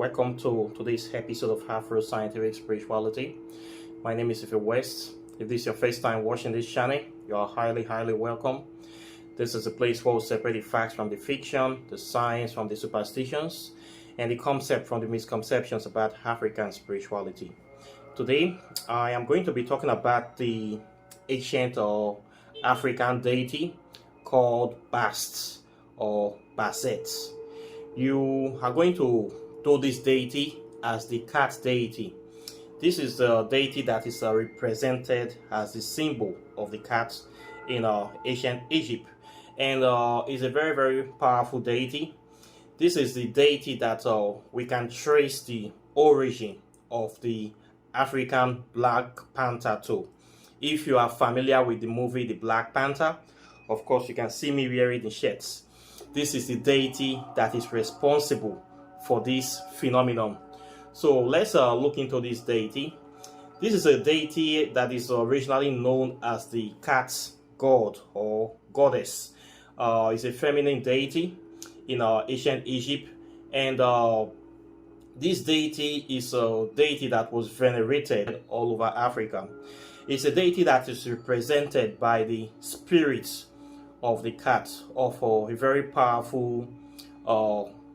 welcome to today's episode of Afro-Scientific Spirituality. My name is Ife West. If this is your first time watching this channel, you are highly welcome. This is a place where we separate the facts from the fiction, the science from the superstitions, and the concept from the misconceptions about African spirituality. Today, I am going to be talking about the ancient or African deity called Bast or Bastet. You are going to know this deity as the cat deity. This is the deity that is represented as the symbol of the cat in ancient Egypt, and is a very powerful deity. This is the deity that we can trace the origin of the African Black Panther to. If you are familiar with the movie The Black Panther, of course you can see me wearing the shirts. This is the deity that is responsible for this phenomenon. So let's look into this deity. This is a deity that is originally known as the cat god or goddess. It's a feminine deity in ancient Egypt, and this deity is a deity that was venerated all over Africa. It's a deity that is represented by the spirits of the cat, of a very powerful,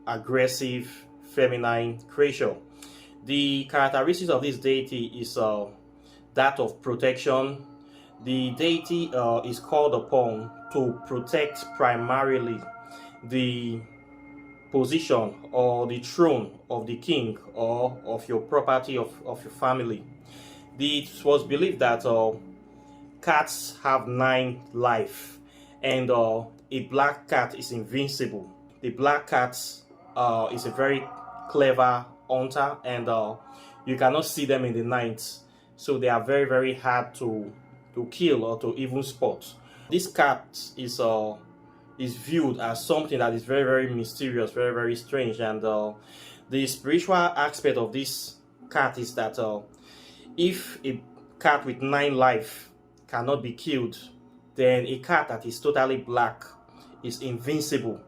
aggressive, feminine creature. The characteristics of this deity is that of protection. The deity is called upon to protect primarily the position or the throne of the king or of your property of your family. It was believed that cats have 9 lives. And a black cat is invincible. The black cat is a very clever hunter, and you cannot see them in the night. So they are very hard to kill or to even spot. This cat is viewed as something that is very mysterious, very strange. And the spiritual aspect of this cat is that if a cat with 9 lives cannot be killed, then a cat that is totally black is invincible.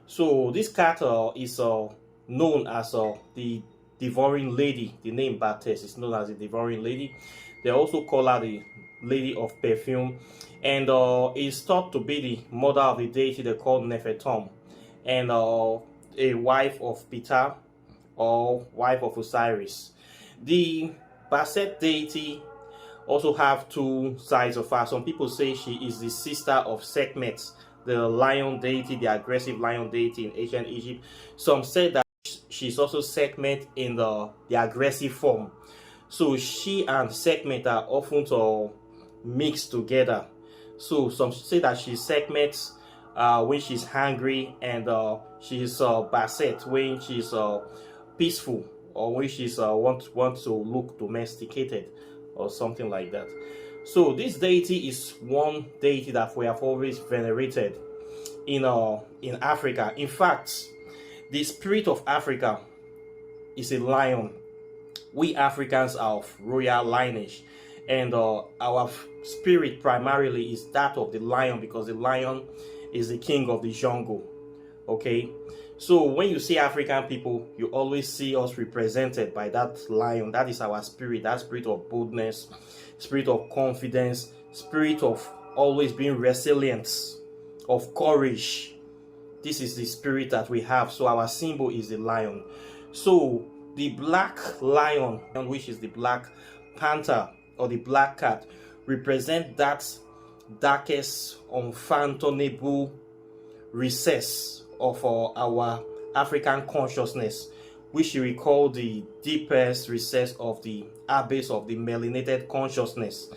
So this cat is known as the devouring lady. The name Bast is known as the devouring lady. They also call her the lady of perfume, and is thought to be the mother of the deity they call Nefertum, and a wife of Peter or wife of Osiris. The Bastet deity also have 2 sides of her. Some people say she is the sister of Sekhmet, the lion deity, the aggressive lion deity in ancient Egypt. Some say that she's also Sekhmet in the aggressive form. So she and Sekhmet are often mixed together. So some say that she's Sekhmet when she's hungry, and she's Bastet when she's peaceful, or when she's want to look domesticated, or something like that. So this deity is one deity that we have always venerated in Africa. In fact, the spirit of Africa is a lion. We Africans are of royal lineage, and our spirit primarily is that of the lion, because the lion is the king of the jungle. Okay, so when you see African people, you always see us represented by that lion. That is our spirit, that spirit of boldness, spirit of confidence, spirit of always being resilient, of courage. This is the spirit that we have. So our symbol is the lion. So the black lion, which is the black panther or the black cat, represent that darkest, unfathomable recess of our African consciousness, which we call the deepest recess of the abyss of the melanated consciousness.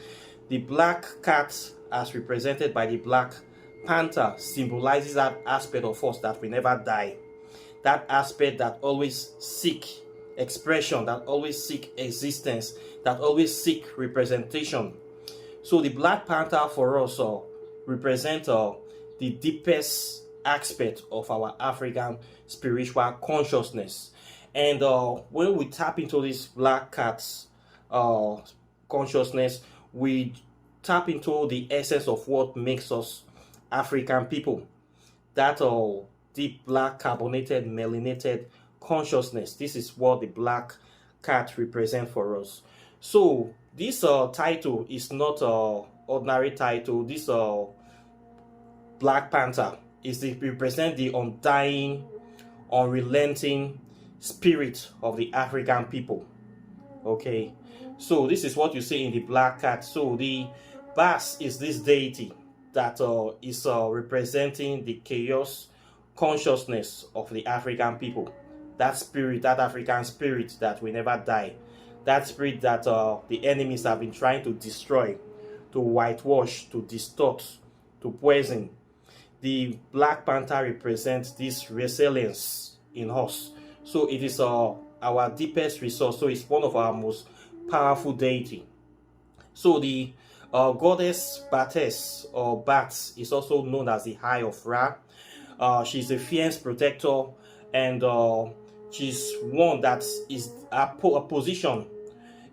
The black cat, as represented by the black panther, symbolizes that aspect of us that we never die, that aspect that always seek expression, that always seek existence, that always seek representation. So the black panther for us represents the deepest aspect of our African spiritual consciousness. And when we tap into this black cat's consciousness, we tap into the essence of what makes us African people. That deep black carbonated melanated consciousness. This is what the black cat represents for us. So this title is not an ordinary title. This Black Panther is the represent the undying, unrelenting spirit of the African people. Okay, so this is what you see in the black cat. So the Bast is this deity that is representing the chaos consciousness of the African people. That spirit, that African spirit that will never die. That spirit that the enemies have been trying to destroy, to whitewash, to distort, to poison. The Black Panther represents this resilience in us. So it is our deepest resource. So it's one of our most powerful deity. So the goddess Bast or Bats is also known as the Eye of Ra. She's a fierce protector, and she's one that is a position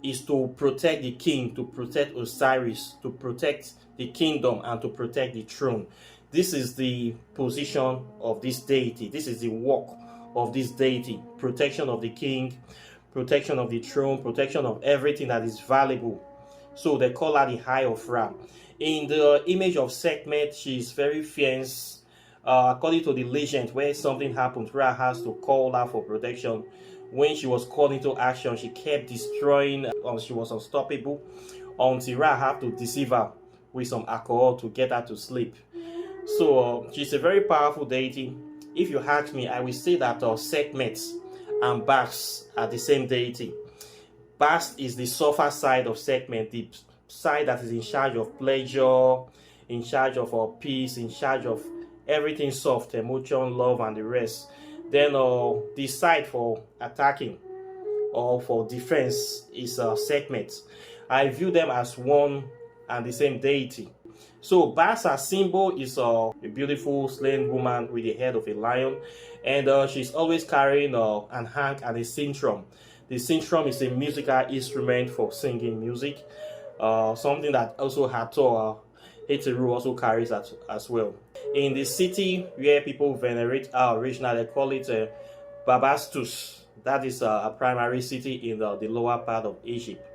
is to protect the king, to protect Osiris, to protect the kingdom, and to protect the throne. This is the position of this deity. This is the work of this deity. Protection of the king, protection of the throne, protection of everything that is valuable. So they call her the Eye of Ra. In the image of Sekhmet, she is very fierce. According to the legend, where something happened, Ra has to call her for protection. When she was called into action, she kept destroying. She was unstoppable until Ra had to deceive her with some alcohol to get her to sleep. So she's a very powerful deity. If you ask me, I will say that Sekhmet and Bast are the same deity. Bast is the softer side of Sekhmet, the side that is in charge of pleasure, in charge of peace, in charge of everything soft, emotion, love, and the rest. Then the side for attacking or for defense is Sekhmet. I view them as one and the same deity. So Bast's symbol is a beautiful slain woman with the head of a lion, and she's always carrying an hank and a centrum. The centrum is a musical instrument for singing music, something that also Hathor Heteru also carries as well. In the city where people venerate our original, they call it Babastus. That is a primary city in the lower part of Egypt.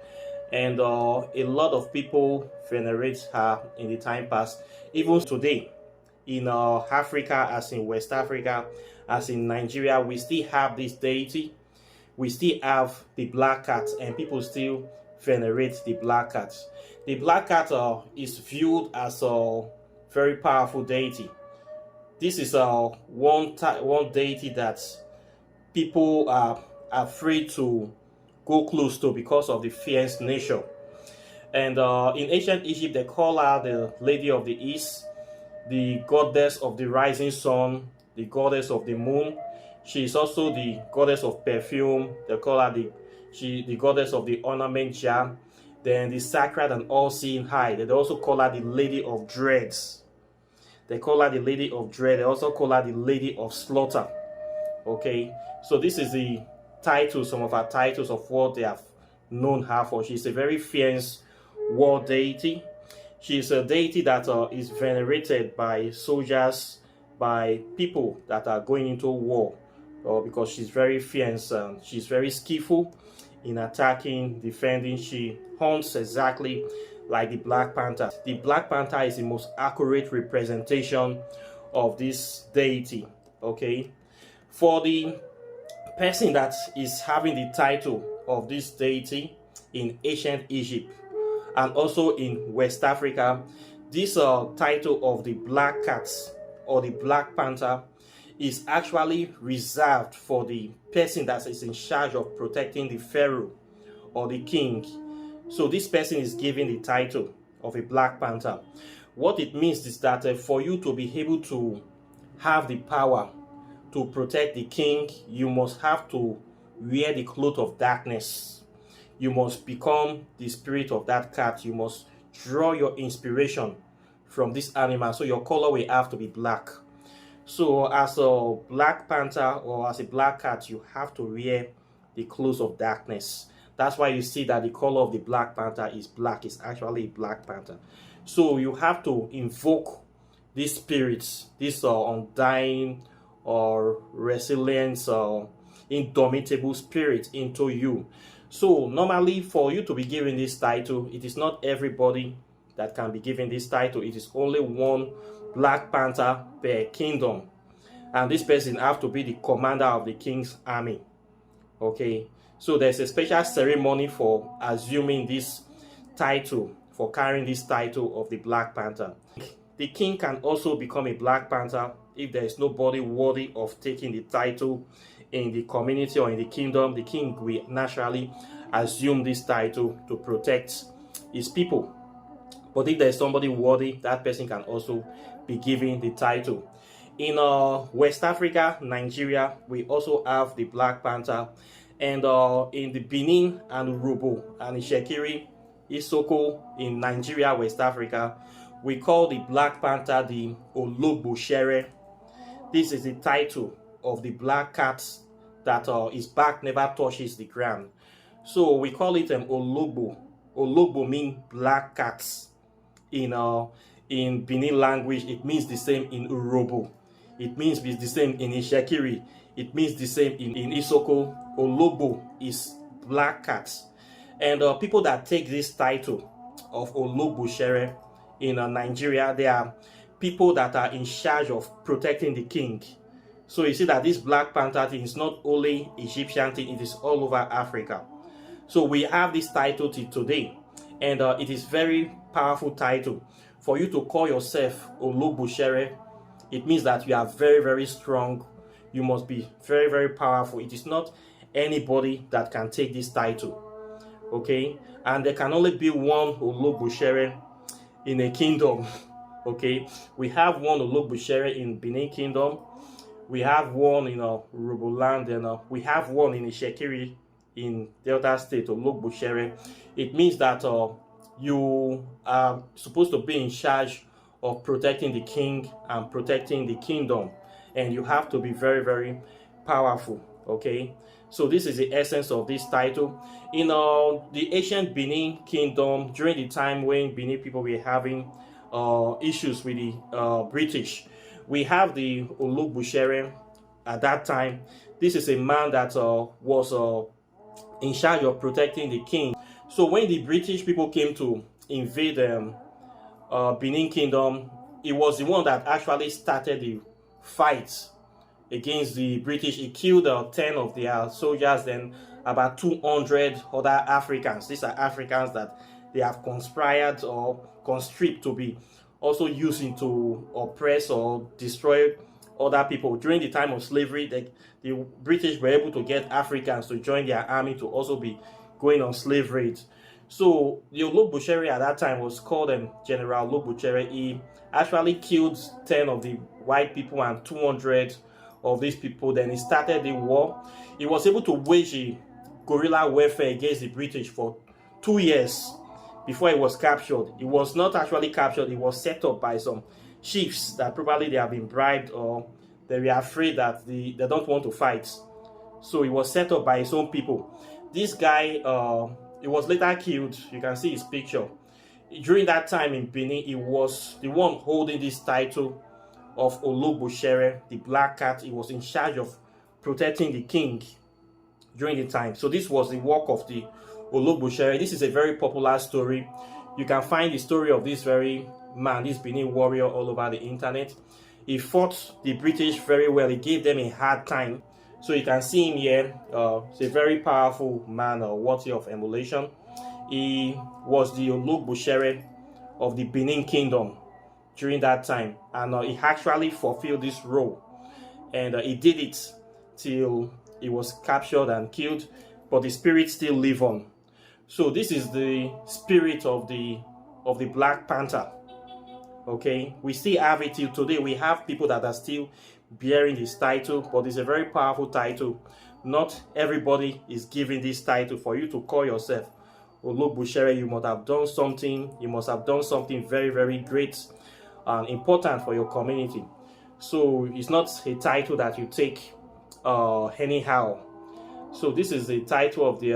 And a lot of people venerate her in the time past. Even today, in Africa, as in West Africa, as in Nigeria, we still have this deity. We still have the black cat, and people still venerate the black cat. The black cat is viewed as a very powerful deity. This is one deity that people are afraid to go close to because of the fierce nature. And in ancient Egypt, they call her the Lady of the East, the goddess of the rising sun, the goddess of the moon. She is also the goddess of perfume. They call her the goddess of the ornament jar. Then the sacred and all-seeing eye. They also call her the Lady of Dreads. They call her the Lady of Dread. They also call her the Lady of Slaughter. Okay, so this is the title, some of her titles of what they have known her for. She's a very fierce war deity. She's a deity that is venerated by soldiers, by people that are going into war, because she's very fierce and she's very skillful in attacking, defending. She hunts exactly like the Black Panther. The Black Panther is the most accurate representation of this deity. Okay, for the person that is having the title of this deity in ancient Egypt and also in West Africa, this title of the Black Cat or the Black Panther is actually reserved for the person that is in charge of protecting the pharaoh or the king. So this person is given the title of a Black Panther. What it means is that for you to be able to have the power to protect the king, you must have to wear the cloth of darkness. You must become the spirit of that cat. You must draw your inspiration from this animal. So your color will have to be black. So as a Black Panther or as a black cat, you have to wear the clothes of darkness. That's why you see that the color of the Black Panther is black. It's actually a Black Panther. So you have to invoke these spirits, this undying or resilience indomitable spirit into you. So normally for you to be given this title, it is not everybody that can be given this title. It is only one Black Panther per kingdom, and this person have to be the commander of the king's army. Okay, so there's a special ceremony for assuming this title, for carrying this title of the Black Panther. The king can also become a Black Panther if there is nobody worthy of taking the title in the community or in the kingdom. The king will naturally assume this title to protect his people. But if there is somebody worthy, that person can also be given the title. In West Africa, Nigeria, we also have the Black Panther. And in the Benin and Urobo and Ishekiri, Isoko in Nigeria, West Africa, we call the Black Panther the Olubushere. This is the title of the black cat that his back never touches the ground. So we call it Olobo. Olobo means black cats. In Benin language, it means the same in Urobo. It means the same in Ishekiri. It means the same in Isoko. Olobo is black cats. And people that take this title of Olubushere in Nigeria, they are people that are in charge of protecting the king. So you see that this Black Panther thing is not only Egyptian thing, it is all over Africa. So we have this title till today, and it is very powerful title. For you to call yourself Olubushere, it means that you are very, very strong. You must be very, very powerful. It is not anybody that can take this title. Okay, and there can only be one Olubushere in a kingdom. Okay, we have one Olubushere in Benin Kingdom, we have one in Urobo land, and we have one in Ishekiri in Delta State, Olubushere. It means that you are supposed to be in charge of protecting the king and protecting the kingdom, and you have to be very, very powerful. Okay, so this is the essence of this title. In the ancient Benin Kingdom, during the time when Benin people were having issues with the British, we have the Olubushere at that time. This is a man that was in charge of protecting the king. So when the British people came to invade Benin Kingdom, it was the one that actually started the fight against the British. He killed 10 of their soldiers, then about 200 other Africans. These are Africans that they have conspired or conscript to be also using to oppress or destroy other people. During the time of slavery, the British were able to get Africans to join their army to also be going on slave raids. So the Olubushere at that time was called General Olubushere. He actually killed 10 of the white people and 200 of these people. Then he started the war. He was able to wage a guerrilla warfare against the British for 2 years before he was captured. He was not actually captured. He was set up by some chiefs that probably they have been bribed, or they were afraid that they don't want to fight. So he was set up by his own people. This guy, he was later killed. You can see his picture. During that time in Benin, he was the one holding this title of Olubushere, the Black Cat. He was in charge of protecting the king during the time. So this was the work of the Olubushere. This is a very popular story. You can find the story of this very man, this Benin warrior, all over the internet. He fought the British very well. He gave them a hard time. So you can see him here. He's a very powerful man, worthy of emulation. He was the Olubushere of the Benin Kingdom during that time, and he actually fulfilled this role, and he did it till he was captured and killed, but the spirit still live on. So this is the spirit of the Black Panther. Okay, we still have it till today. We have people that are still bearing this title, but it's a very powerful title. Not everybody is given this title. For you to call yourself Olubushere, you must have done something. You must have done something very, very great and important for your community. So it's not a title that you take anyhow. So this is the title of the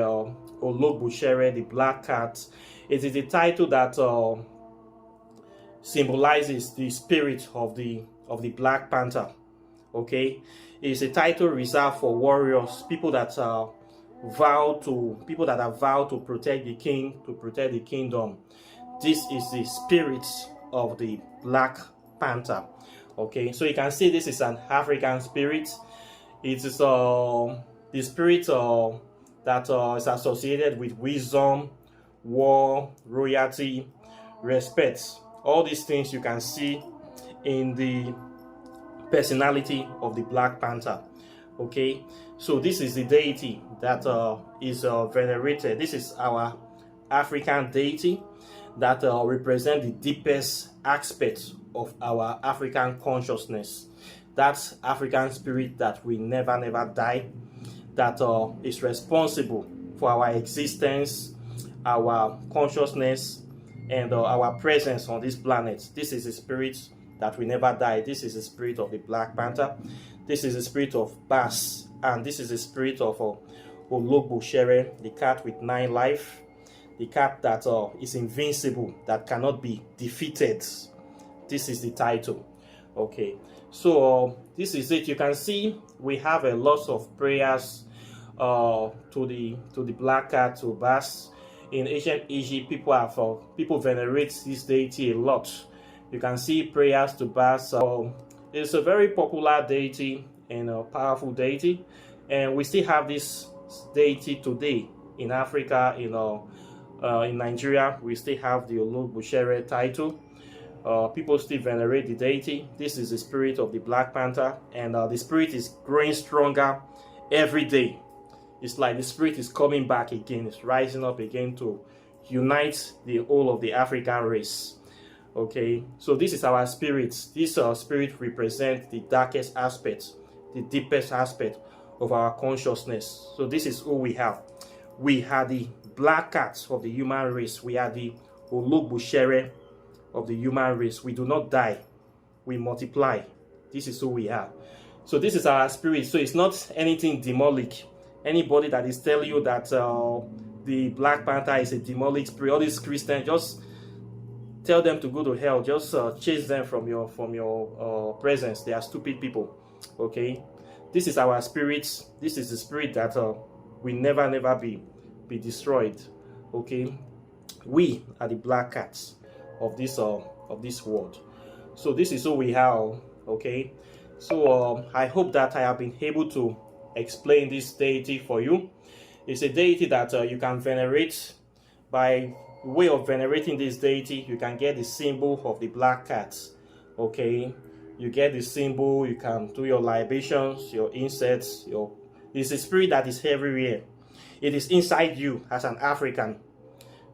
Olubushere, the Black Cat. It is a title that symbolizes the spirit of the Black Panther. Okay, it's a title reserved for warriors, people that are vowed to protect the king, to protect the kingdom. This is the spirit of the Black Panther. Okay, so you can see this is an African spirit. It is the spirit that is associated with wisdom, war, royalty, respect. All these things you can see in the personality of the Black Panther. Okay, so this is the deity that is venerated. This is our African deity that represent the deepest aspect of our African consciousness. That African spirit that will never die, that is responsible for our existence, our consciousness, and our presence on this planet. This is the spirit that will never die. This is the spirit of the Black Panther. This is the spirit of Bast, and this is the spirit of Olubushere, the cat with 9 lives, the cat that is invincible, that cannot be defeated. This is the title. Okay, so this is it. You can see we have a lot of prayers to the black cat, to Bast. In ancient Egypt, people venerate this deity a lot. You can see prayers to Bast. It's a very popular deity and a powerful deity, and we still have this deity today in Africa. In Nigeria, we still have the Olubushere title. People still venerate the deity. This is the spirit of the Black Panther, and the spirit is growing stronger every day. It's like the spirit is coming back again. It's rising up again to unite the whole of the African race. Okay, so this is our spirit. This spirit represents the darkest aspect, the deepest aspect of our consciousness. So this is who we have. We are the black cats of the human race. We are the Olubushere of the human race. We do not die, we multiply. This is who we are. So this is our spirit. So it's not anything demonic. Anybody that is telling you that the Black Panther is a demonic spirit, all these Christians, just tell them to go to hell. Just chase them from your presence. They are stupid people. Okay, this is our spirit. This is the spirit that will never be destroyed. Okay, we are the black cats of this world. So this is who we are. Okay, so I hope that I have been able to explain this deity for you. It's a deity that you can venerate. By way of venerating this deity, you can get the symbol of the black cat. Okay, you get the symbol, you can do your libations, your incense. It's a spirit that is everywhere. It is inside you as an African,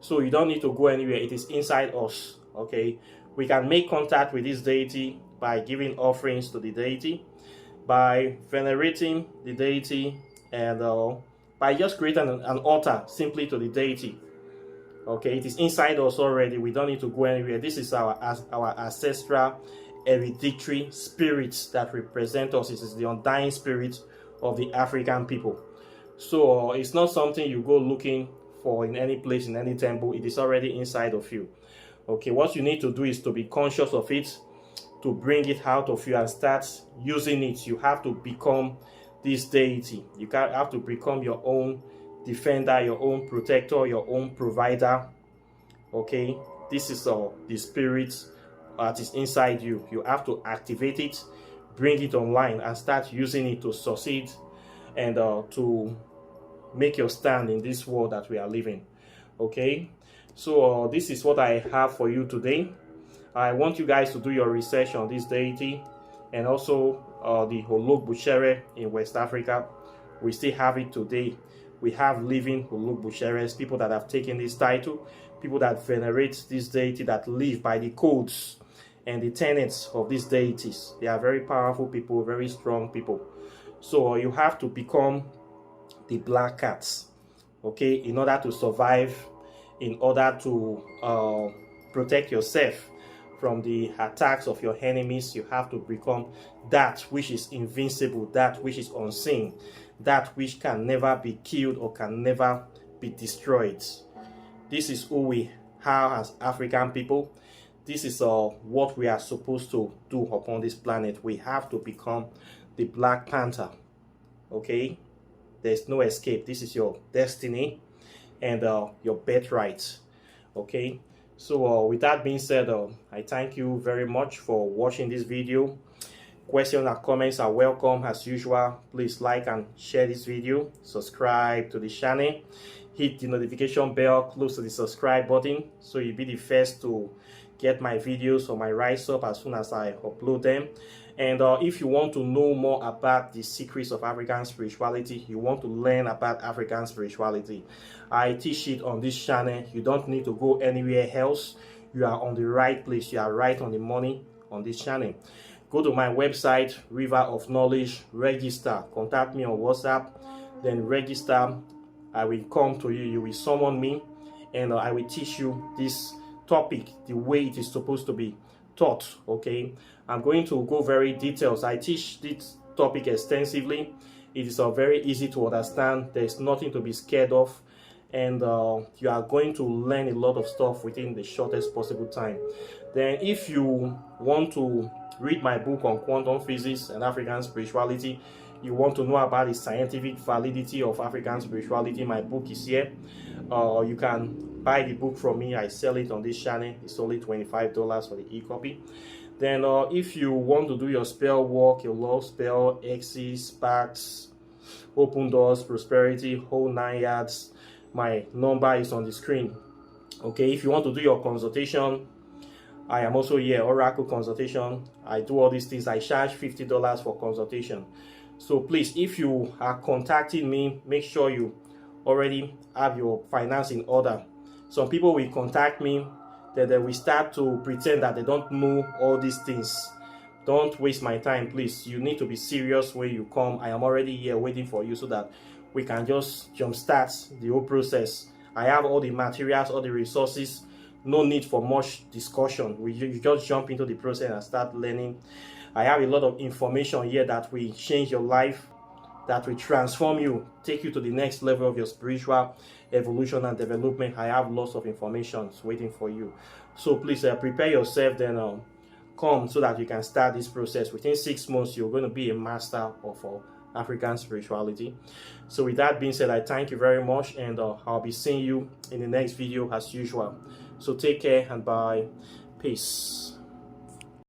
so you don't need to go anywhere. It is inside us. Okay, we can make contact with this deity by giving offerings to the deity, by venerating the deity, and by just creating an altar simply to the deity. Okay, it is inside us already. We don't need to go anywhere. This is our ancestral hereditary spirits that represent us. It is the undying spirit of the African people. So it's not something you go looking for in any place, in any temple. It is already inside of you. Okay, what you need to do is to be conscious of it, to bring it out of you and start using it. You have to become this deity. You have to become your own defender, your own protector, your own provider. Okay, this is the spirit that is inside you. You have to activate it, bring it online, and start using it to succeed and to make your stand in this world that we are living. Okay, so this is what I have for you today. I want you guys to do your research on this deity, and also the Olubushere in West Africa. We still have it today. We have living Olubusheres, people that have taken this title, people that venerate this deity, that live by the codes and the tenets of these deities. They are very powerful people, very strong people. So you have to become the black cats, okay, in order to survive, in order to protect yourself from the attacks of your enemies. You have to become that which is invincible, that which is unseen, that which can never be killed or can never be destroyed. This is who we are as African people. This is what we are supposed to do upon this planet. We have to become the Black Panther. Okay, there's no escape. This is your destiny and your birthright. Okay, so with that being said, I thank you very much for watching this video. Questions and comments are welcome as usual. Please like and share this video, subscribe to the channel, hit the notification bell close to the subscribe button so you'll be the first to get my videos or my rise up as soon as I upload them. And if you want to know more about the secrets of African spirituality, you want to learn about African spirituality, I teach it on this channel. You don't need to go anywhere else. You are on the right place. You are right on the money on this channel. Go to my website, River of Knowledge, register, contact me on WhatsApp, then register. I will come to you, you will summon me, and I will teach you this topic the way it is supposed to be taught. Okay, I'm going to go very details. I teach this topic extensively. It is very easy to understand. There's nothing to be scared of, and you are going to learn a lot of stuff within the shortest possible time. Then if you want to read my book on quantum physics and African spirituality, you want to know about the scientific validity of African spirituality, my book is here. You can buy the book from me. I sell it on this channel. It's only $25 for the e-copy. Then if you want to do your spell work, your love spell, exes, sparks, open doors, prosperity, whole 9 yards, my number is on the screen. Okay, if you want to do your consultation, I am also here, Oracle consultation. I do all these things. I charge $50 for consultation. So please, if you are contacting me, make sure you already have your finance in order. Some people will contact me, then they will start to pretend that they don't know all these things. Don't waste my time, please. You need to be serious when you come. I am already here waiting for you so that we can just jumpstart the whole process. I have all the materials, all the resources. No need for much discussion. You just jump into the process and start learning. I have a lot of information here that will change your life, that will transform you, take you to the next level of your spiritual evolution and development. I have lots of information waiting for you. So please prepare yourself, then come so that you can start this process. Within 6 months, you're going to be a master of African spirituality. So with that being said, I thank you very much, and I'll be seeing you in the next video as usual. So take care and bye. Peace.